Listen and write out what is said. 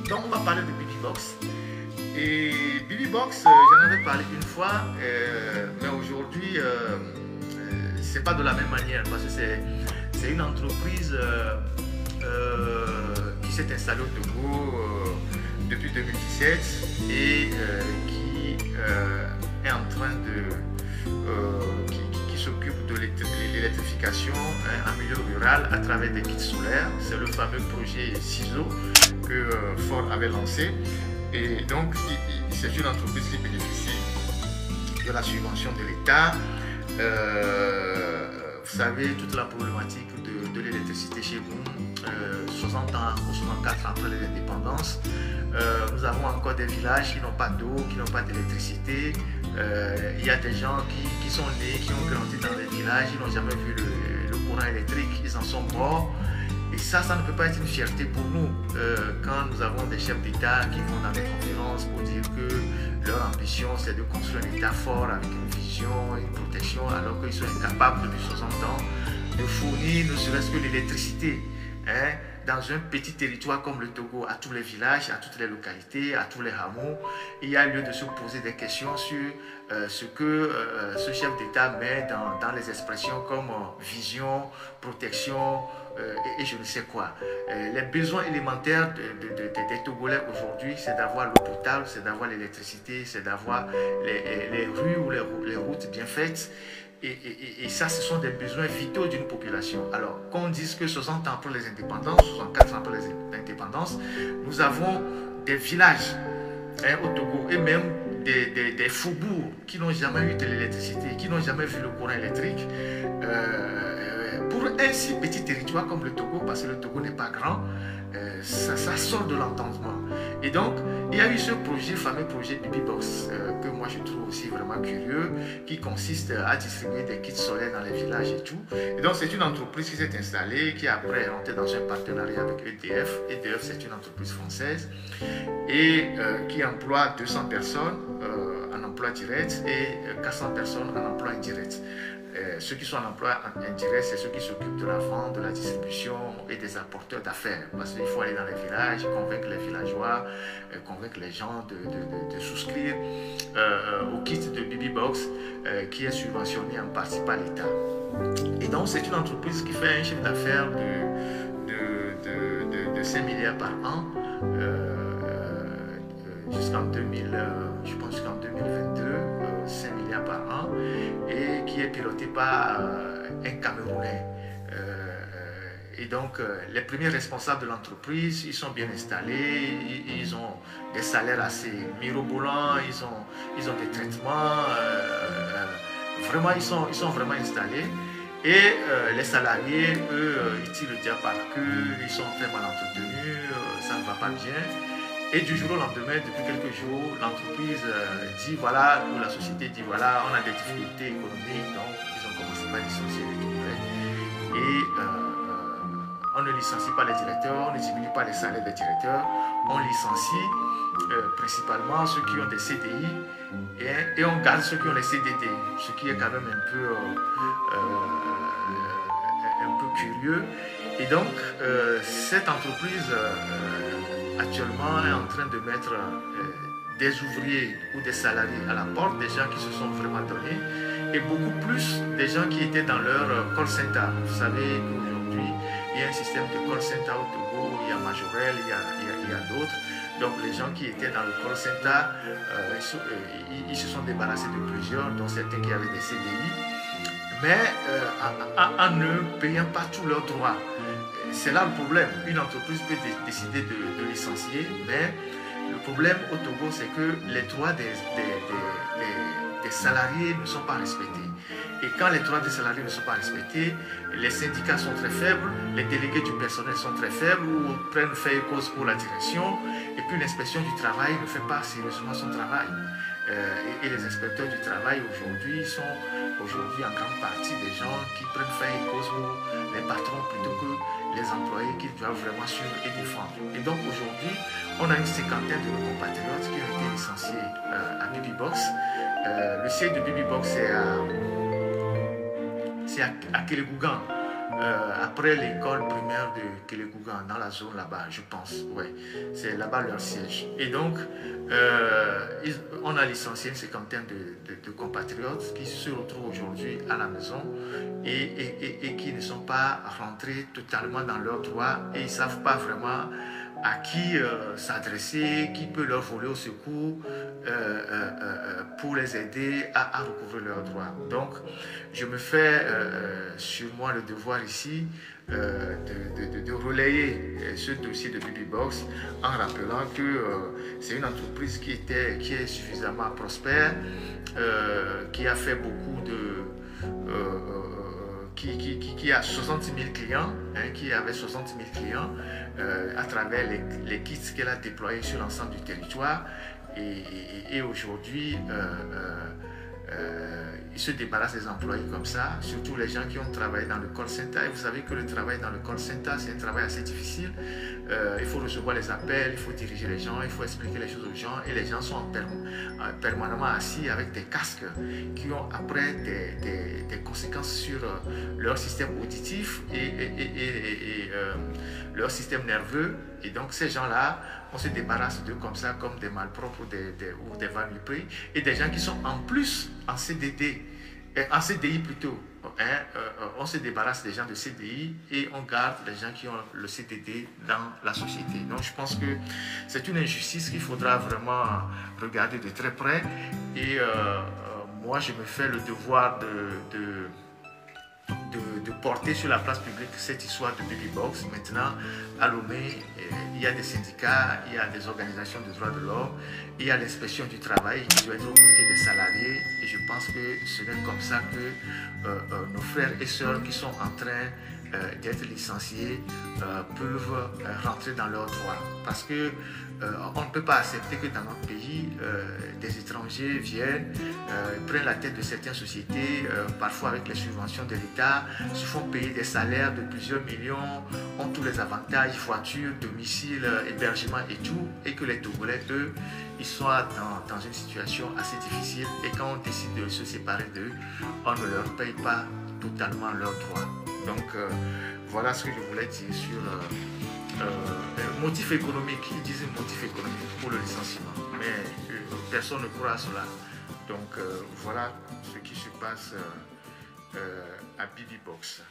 Donc on va parler de BBBox. Et BBBox, j'en avais parlé une fois, mais aujourd'hui, c'est pas de la même manière parce que c'est une entreprise qui s'est installée au Togo depuis 2017 et qui est en train qui s'occupe de l'électrification en milieu rural à travers des kits solaires. C'est le fameux projet CISO que Ford avait lancé. Et donc, c'est une entreprise qui bénéficie de la subvention de l'État. Vous savez, toute la problématique de l'électricité chez nous, 60 ans ou 64 ans après les indépendances. Nous avons encore des villages qui n'ont pas d'eau, qui n'ont pas d'électricité. Il y a des gens qui sont nés, qui ont grandi dans les villages, ils n'ont jamais vu le courant électrique, ils en sont morts. Et ça ne peut pas être une fierté pour nous quand nous avons des chefs d'État qui vont dans des conférences pour dire que leur ambition c'est de construire un État fort avec une vision, une protection, alors qu'ils sont incapables depuis 60 ans de fournir ne serait-ce que l'électricité dans un petit territoire comme le Togo, à tous les villages, à toutes les localités, à tous les hameaux. Il y a lieu de se poser des questions sur ce que ce chef d'État met dans les expressions comme vision, protection, et je ne sais quoi. Les besoins élémentaires des Togolais aujourd'hui, c'est d'avoir l'eau potable, c'est d'avoir l'électricité, c'est d'avoir les rues ou les routes bien faites. Et ça, ce sont des besoins vitaux d'une population. Alors, qu'on dise que 60 ans après les indépendances, 64 ans après les indépendances, nous avons des villages au Togo et même des faubourgs qui n'ont jamais eu de l'électricité, qui n'ont jamais vu le courant électrique. Pour un si petit territoire comme le Togo, parce que le Togo n'est pas grand, ça sort de l'entendement. Et donc, il y a eu ce fameux projet BBBox, que moi je trouve aussi vraiment curieux, qui consiste à distribuer des kits solaires dans les villages et tout. Et donc, c'est une entreprise qui s'est installée, qui après est rentrée dans un partenariat avec EDF. EDF, c'est une entreprise française et qui emploie 200 personnes en emploi direct et 400 personnes en emploi indirect. Ceux qui sont en emploi indirect, c'est ceux qui s'occupent de la vente, de la distribution et des apporteurs d'affaires. Parce qu'il faut aller dans les villages, convaincre les villageois, convaincre les gens de souscrire au kit de BBBox qui est subventionné en partie par l'État. Et donc, c'est une entreprise qui fait un chiffre d'affaires de 5 milliards par an jusqu'en 2022, 5 milliards par an, et qui est piloté par un Camerounais. Et donc, les premiers responsables de l'entreprise, ils sont bien installés, ils ont des salaires assez mirobolants, ils ont des traitements, vraiment, ils sont vraiment installés. Et les salariés, eux, ils tirent le diable par queue, ils sont très mal entretenus, ça ne va pas bien. Et du jour au lendemain, depuis quelques jours, l'entreprise dit voilà, ou la société dit voilà, on a des difficultés économiques, donc ils ont commencé par licencier les Togolais. Et on ne licencie pas les directeurs, on ne diminue pas les salaires des directeurs, on licencie principalement ceux qui ont des CDI et on garde ceux qui ont les CDD, ce qui est quand même un peu curieux. Et donc, cette entreprise actuellement est en train de mettre des ouvriers ou des salariés à la porte, des gens qui se sont vraiment donnés, et beaucoup plus des gens qui étaient dans leur call center. Vous savez qu'aujourd'hui, il y a un système de call center au Togo, il y a Majorel, il y a d'autres. Donc les gens qui étaient dans le call center, ils se sont débarrassés de plusieurs, dont certains qui avaient des CDI, mais en ne payant pas tous leurs droits. C'est là le problème. Une entreprise peut décider de licencier, mais le problème au Togo, c'est que les droits des salariés ne sont pas respectés. Et quand les droits des salariés ne sont pas respectés, les syndicats sont très faibles, les délégués du personnel sont très faibles, ou prennent fait cause pour la direction, et puis l'inspection du travail ne fait pas sérieusement son travail. Et les inspecteurs du travail aujourd'hui sont en grande partie des gens qui prennent fait cause pour les patrons plutôt que les employés qu'ils doivent vraiment suivre et défendre. Et donc aujourd'hui, on a une cinquantaine de nos compatriotes qui ont été licenciés à BBBox. Le siège de BBBox c'est à Kélégouguen, après l'école primaire de Kélékougan, dans la zone là-bas, je pense. Ouais, c'est là-bas leur siège. Et donc, on a licencié une cinquantaine de compatriotes qui se retrouvent aujourd'hui à la maison et qui ne sont pas rentrés totalement dans leurs droits et ils ne savent pas vraiment à qui s'adresser, qui peut leur voler au secours pour les aider à recouvrir leurs droits. Donc, je me fais sur moi le devoir ici de relayer ce dossier de Babybox en rappelant que c'est une entreprise qui est suffisamment prospère, qui a fait beaucoup qui a 60 000 clients, qui avait 60 000 clients à travers les kits qu'elle a déployés sur l'ensemble du territoire. Et aujourd'hui, ils se débarrassent des employés comme ça, surtout les gens qui ont travaillé dans le call center. Et vous savez que le travail dans le call center, c'est un travail assez difficile. Il faut recevoir les appels, il faut diriger les gens, il faut expliquer les choses aux gens. Et les gens sont permanemment assis avec des casques qui ont après des conséquences sur leur système auditif et leur système nerveux. Et donc ces gens-là, on se débarrasse d'eux comme ça, comme des malpropres ou des va-nu-pris. Et des gens qui sont en plus en CDD, en CDI plutôt. On se débarrasse des gens de CDI et on garde les gens qui ont le CDD dans la société. Donc je pense que c'est une injustice qu'il faudra vraiment regarder de très près. Et moi, je me fais le devoir de porter sur la place publique cette histoire de Babybox. Maintenant, à Lomé, il y a des syndicats, il y a des organisations de droits de l'homme, il y a l'inspection du travail qui doit être aux côtés des salariés. Et je pense que ce n'est comme ça que nos frères et sœurs qui sont en train d'être licenciés peuvent rentrer dans leurs droits. Parce que on ne peut pas accepter que dans notre pays, des étrangers viennent, prennent la tête de certaines sociétés, parfois avec les subventions de l'État, se font payer des salaires de plusieurs millions, ont tous les avantages, voitures, domicile, hébergement et tout, et que les Togolais, eux, ils soient dans une situation assez difficile et quand on décide de se séparer d'eux, on ne leur paye pas totalement leurs droits. Donc voilà ce que je voulais dire sur motif économique. Ils disent motif économique pour le licenciement, mais personne ne croit à cela. Donc voilà ce qui se passe à Babybox.